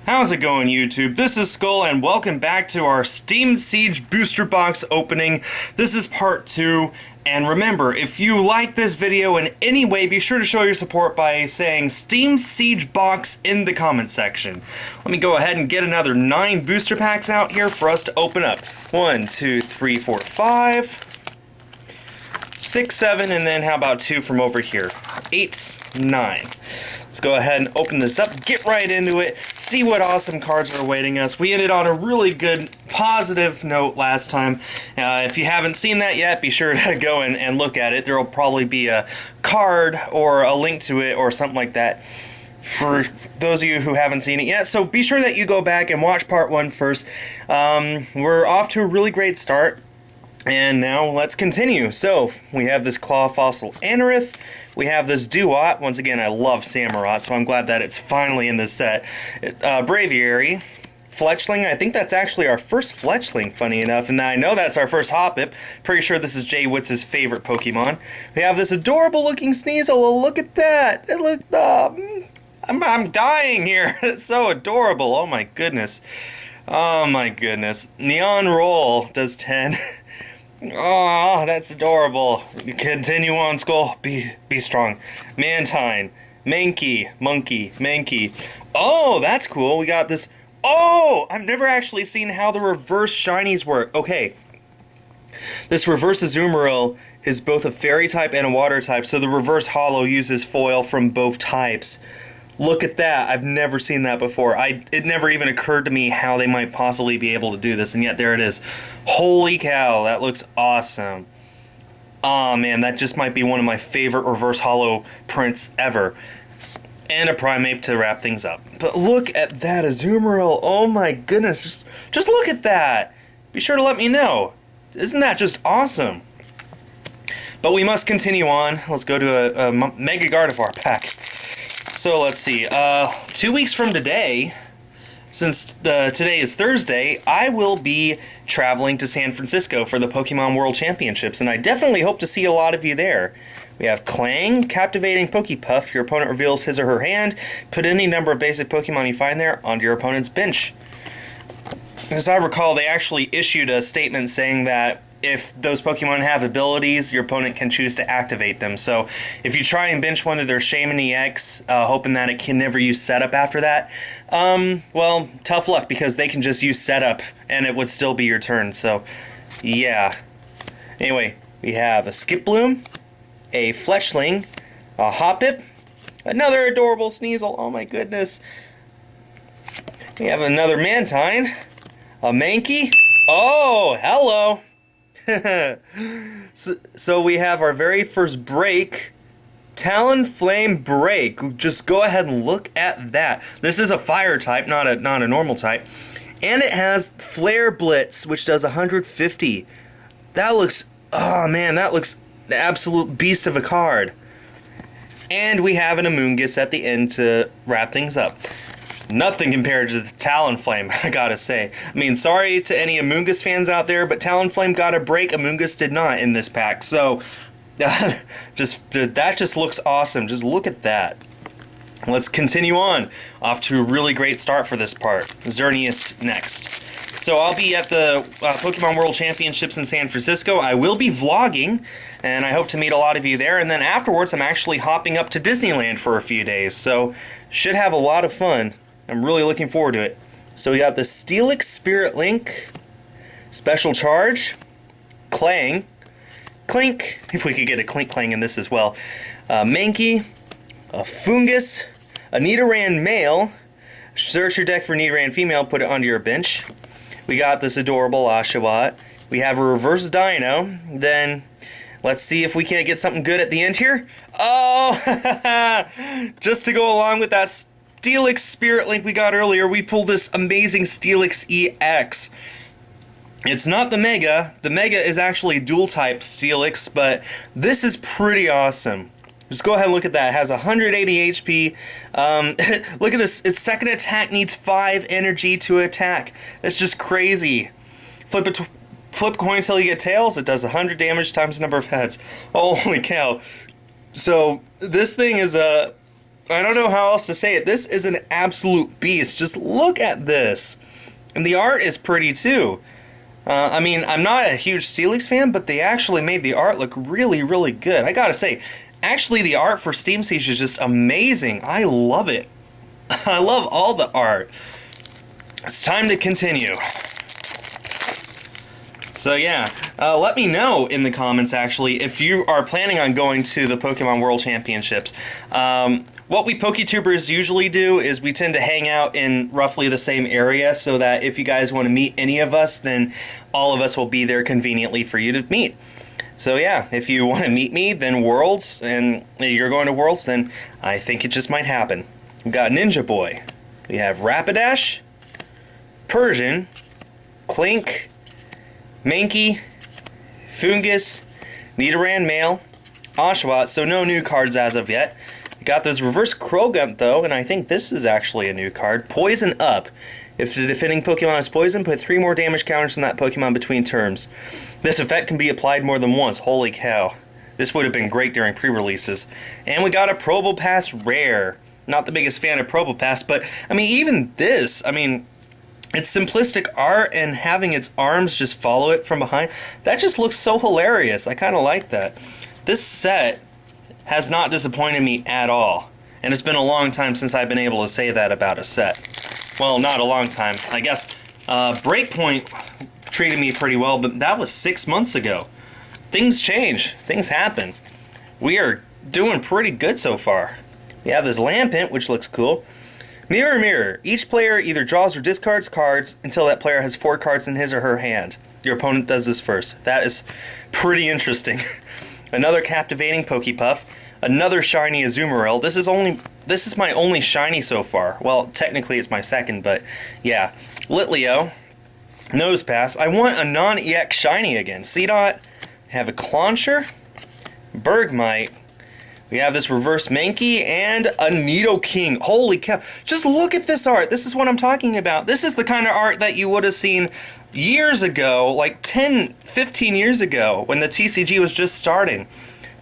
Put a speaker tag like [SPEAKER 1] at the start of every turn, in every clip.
[SPEAKER 1] How's it going, YouTube? This is Skull, and welcome back to our Steam Siege booster box opening. This is part 2, and remember, if you like this video in any way, be sure to show your support by saying Steam Siege box in the comment section. Let me go ahead and get another 9 booster packs out here for us to open up. 1, 2, 3, 4, 5, 6, 7, and then how about 2 from over here? 8, 9. Let's go ahead and open this up, get right into it, see what awesome cards are awaiting us. We ended on a really good, positive note last time. If you haven't seen that yet, be sure to go and look at it. There will probably be a card or a link to it or something like that for those of you who haven't seen it yet. So be sure that you go back and watch part 1 first. We're off to a really great start. And now let's continue. So we have this Claw Fossil Anorith. We have this Duat. Once again, I love Samurott, so I'm glad that it's finally in this set. Braviary. Fletchling. I think that's actually our first Fletchling, funny enough. And I know that's our first Hoppip. Pretty sure this is Jay Witz's favorite Pokemon. We have this adorable looking Sneasel. Oh, look at that. It looked, I'm dying here. It's so adorable. Oh my goodness. Oh my goodness. Neon Roll does 10. Oh, that's adorable. Continue on, Skull. Be strong. Mantine. Mankey. Oh, that's cool. We got this. Oh, I've never actually seen how the reverse shinies work. Okay. This reverse Azumarill is both a fairy type and a water type, so the reverse holo uses foil from both types. Look at that. I've never seen that before. It never even occurred to me how they might possibly be able to do this, and yet there it is. Holy cow, that looks awesome. Oh man, that just might be one of my favorite reverse holo prints ever. And a Primeape to wrap things up. But look at that Azumarill. Oh my goodness, just look at that. Be sure to let me know. Isn't that just awesome? But we must continue on. Let's go to a Mega Gardevoir pack. So let's see, 2 weeks from today, since today is Thursday, I will be traveling to San Francisco for the Pokemon World Championships, and I definitely hope to see a lot of you there. We have Clang, Captivating Pokepuff. Your opponent reveals his or her hand. Put any number of basic Pokemon you find there onto your opponent's bench. As I recall, they actually issued a statement saying that if those Pokemon have abilities, your opponent can choose to activate them. So if you try and bench one of their Shaman EX, hoping that it can never use setup after that, well, tough luck, because they can just use setup and it would still be your turn. So, yeah. Anyway, we have a Skiploom, a Fletchling, a Hoppip, another adorable Sneasel. Oh my goodness. We have another Mantine, a Mankey. Oh, hello. So we have our very first break, Talonflame Break. Just go ahead and look at that. This is a fire type, not a normal type, and it has Flare Blitz, which does 150. That looks, oh man, that looks the absolute beast of a card. And we have an Amoonguss at the end to wrap things up. Nothing compared to the Talonflame, I gotta say. I mean, sorry to any Amoonguss fans out there, but Talonflame got a break, Amoonguss did not in this pack. So, that just looks awesome. Just look at that. Let's continue on. Off to a really great start for this part. Xerneas next. So I'll be at the Pokemon World Championships in San Francisco. I will be vlogging, and I hope to meet a lot of you there. And then afterwards, I'm actually hopping up to Disneyland for a few days. So, should have a lot of fun. I'm really looking forward to it. So we got the Steelix Spirit Link, Special Charge, Clang, Clink, if we could get a Clink in this as well, Mankey, a Fungus, a Nidoran Male. Search your deck for Nidoran Female, put it onto your bench. We got this adorable Oshawott. We have a Reverse Dino. Then let's see if we can't get something good at the end here. Oh, just to go along with that Steelix Spirit Link we got earlier, we pulled this amazing Steelix EX. It's not the Mega. The Mega is actually dual type Steelix, but this is pretty awesome. Just go ahead and look at that. It has 180 HP. Look at this. Its second attack needs 5 energy to attack. That's just crazy. Flip coin until you get tails. It does 100 damage times the number of heads. Holy cow. So this thing is I don't know how else to say it. This is an absolute beast. Just look at this. And the art is pretty too. I mean, I'm not a huge Steelix fan, but they actually made the art look really, really good. I gotta say, actually the art for Steam Siege is just amazing. I love it. I love all the art. It's time to continue. So yeah, let me know in the comments actually if you are planning on going to the Pokemon World Championships. What we PokeTubers usually do is we tend to hang out in roughly the same area so that if you guys want to meet any of us, then all of us will be there conveniently for you to meet. So yeah, if you want to meet me, then Worlds, and you're going to Worlds, then I think it just might happen. We've got Ninja Boy. We have Rapidash, Persian, Clink, Mankey, Fungus, Nidoran male, Oshawott, so no new cards as of yet. Got this reverse Croagunk though, and I think this is actually a new card. Poison Up. If the defending Pokemon is poisoned, put 3 more damage counters on that Pokemon between turns. This effect can be applied more than once. Holy cow. This would have been great during pre-releases. And we got a Probopass Rare. Not the biggest fan of Probopass, but I mean even this, I mean, it's simplistic art and having its arms just follow it from behind. That just looks so hilarious. I kind of like that. This set has not disappointed me at all. And it's been a long time since I've been able to say that about a set. Well, not a long time. I guess Breakpoint treated me pretty well, but that was 6 months ago. Things change. Things happen. We are doing pretty good so far. We have this Lampent, which looks cool. Mirror, mirror. Each player either draws or discards cards until that player has 4 cards in his or her hand. Your opponent does this first. That is pretty interesting. Another captivating Pokepuff. Another shiny Azumarill. This is my only shiny so far. Well, technically it's my second, but yeah. Litleo. Nosepass. I want a non-EX shiny again. Seedot. Have a Clauncher. Bergmite. We have this reverse Mankey and a Nidoking. Holy cow. Just look at this art. This is what I'm talking about. This is the kind of art that you would have seen years ago, like 10, 15 years ago, when the TCG was just starting.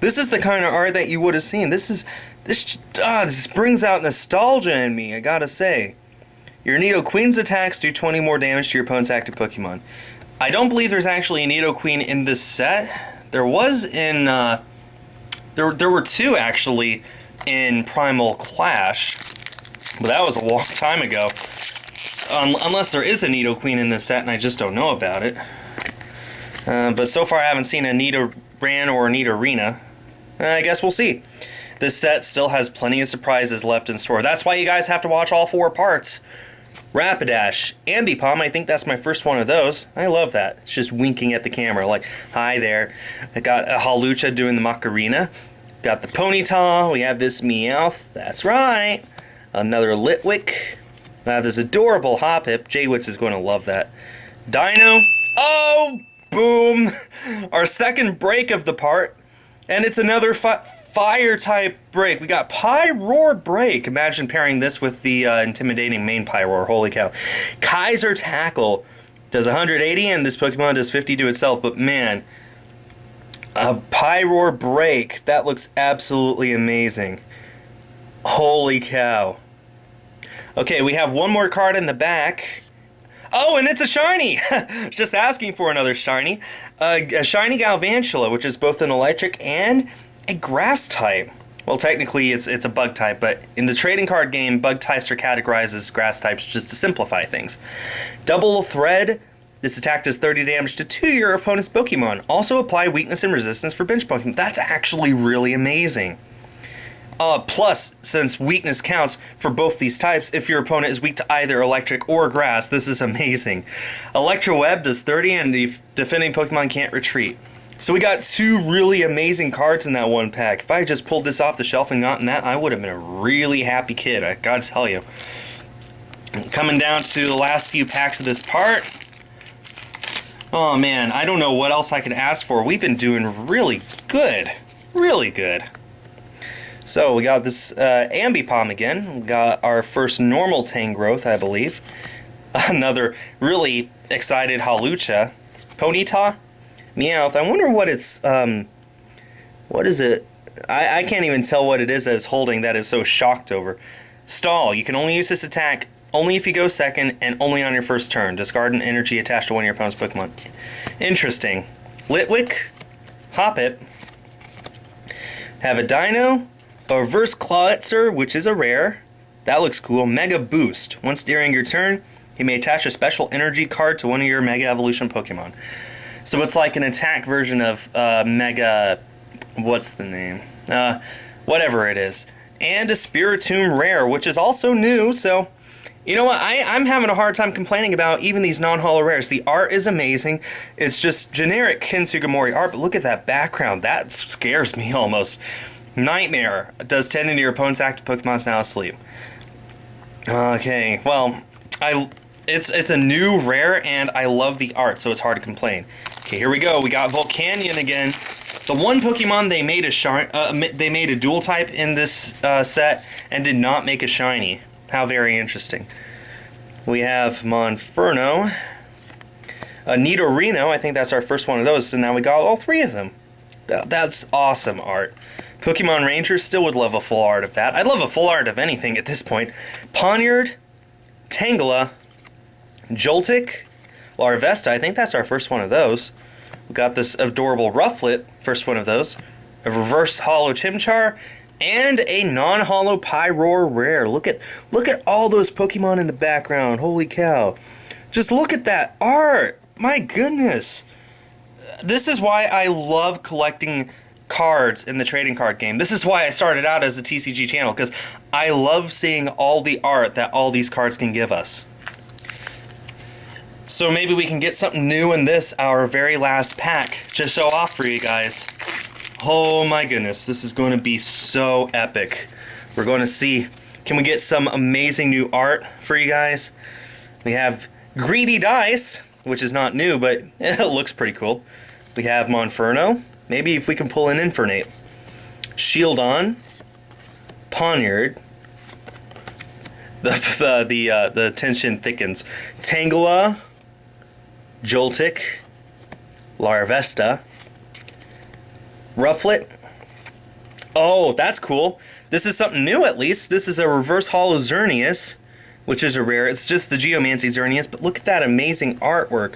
[SPEAKER 1] This is the kind of art that you would have seen. This brings out nostalgia in me, I gotta say. Your Nidoqueen's attacks do 20 more damage to your opponent's active Pokemon. I don't believe there's actually a Nidoqueen in this set. There was in, there were 2 actually in Primal Clash, but that was a long time ago. Unless there is a Nidoqueen in this set and I just don't know about it. But so far I haven't seen a Nidoran or a Nidorina. I guess we'll see. This set still has plenty of surprises left in store. That's why you guys have to watch all 4 parts. Rapidash, Ambipom, I think that's my first one of those. I love that. It's just winking at the camera like, hi there. I got a Hawlucha doing the Macarena. Got the Ponyta, we have this Meowth, that's right. Another Litwick. I have this adorable Hoppip. Jaywitz is going to love that. Dino. Oh, boom. Our second break of the part. And it's another fire type break. We got Pyroar Break. Imagine pairing this with the intimidating main Pyroar. Holy cow. Kaiser Tackle does 180 and this Pokemon does 50 to itself. But man, a Pyroar Break. That looks absolutely amazing. Holy cow. Okay, we have one more card in the back. Oh, and it's a shiny! Just asking for another shiny. A shiny Galvantula, which is both an electric and a grass type. Well, technically it's a bug type, but in the trading card game, bug types are categorized as grass types just to simplify things. Double Thread. This attack does 30 damage to 2 of your opponent's Pokemon. Also apply weakness and resistance for bench Pokemon. That's actually really amazing. Plus, since weakness counts for both these types, if your opponent is weak to either electric or grass, this is amazing. Electro Web does 30 and the defending Pokemon can't retreat. So we got 2 really amazing cards in that one pack. If I had just pulled this off the shelf and gotten that, I would have been a really happy kid, I gotta tell you. Coming down to the last few packs of this part. Oh man, I don't know what else I could ask for. We've been doing really good. Really good. So we got this Ambipom again. We got our first normal Tangrowth, I believe. Another really excited Hawlucha. Ponyta? Meowth. I wonder what it's, what is it? I can't even tell what it is that it's holding that is so shocked over. Stall. You can only use this attack only if you go second and only on your first turn. Discard an energy attached to one of your opponent's Pokemon. Interesting. Litwick. Hoppip. Have a Dino. A Reverse Clawitzer, which is a rare. That looks cool. Mega Boost. Once during your turn, you may attach a special energy card to one of your Mega Evolution Pokemon. So it's like an attack version of Mega... What's the name? Whatever it is. And a Spiritomb rare, which is also new, so... You know what? I'm having a hard time complaining about even these non-holo rares. The art is amazing. It's just generic Ken Sugimori art, but look at that background. That scares me almost. Nightmare. Does 10 into your opponent's active Pokemon's now asleep. Okay, well, it's a new rare, and I love the art, so it's hard to complain. Okay, here we go. We got Volcanion again. The one Pokemon they made a dual type in this set and did not make a shiny. How very interesting. We have Monferno, Nidorino. I think that's our first one of those. So now we got all three of them. That's awesome art. Pokemon Ranger still would love a full art of that. I'd love a full art of anything at this point. Ponyard, Tangela, Joltik, Larvesta. I think that's our first one of those. We got this adorable Rufflet, first one of those. A reverse holo Chimchar. And a non-holo Pyroar rare. Look at all those Pokemon in the background. Holy cow. Just look at that art. My goodness. This is why I love collecting cards in the trading card game. This is why I started out as a TCG channel, because I love seeing all the art that all these cards can give us. So maybe we can get something new in this, our very last pack, to show off for you guys. Oh my goodness, this is going to be so epic. We're going to see, can we get some amazing new art for you guys? We have Greedy Dice, which is not new, but it looks pretty cool. We have Monferno. Maybe if we can pull an Infernape. Shieldon. Ponyard. The tension thickens. Tangela. Joltik. Larvesta. Rufflet. Oh, that's cool. This is something new at least. This is a reverse holo Xerneas, which is a rare. It's just the Geomancy Xerneas, but look at that amazing artwork.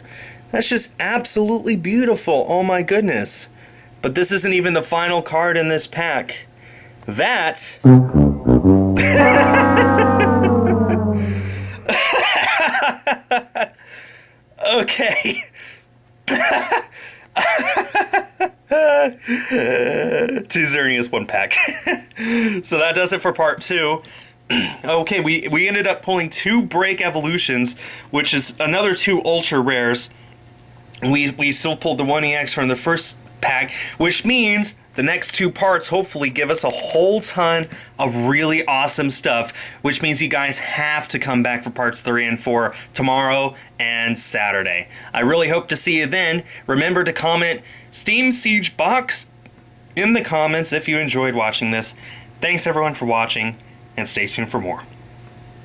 [SPEAKER 1] That's just absolutely beautiful. Oh my goodness. But this isn't even the final card in this pack. That... Okay. Two Xerneas, one pack. So that does it for part 2. Okay, we ended up pulling 2 Break Evolutions, which is another 2 Ultra Rares. We still pulled the 1 EX from the first pack, which means the next 2 parts hopefully give us a whole ton of really awesome stuff, which means you guys have to come back for parts 3 and 4 tomorrow and Saturday. I really hope to see you then. Remember to comment Steam Siege Box in the comments if you enjoyed watching this. Thanks everyone for watching, and stay tuned for more.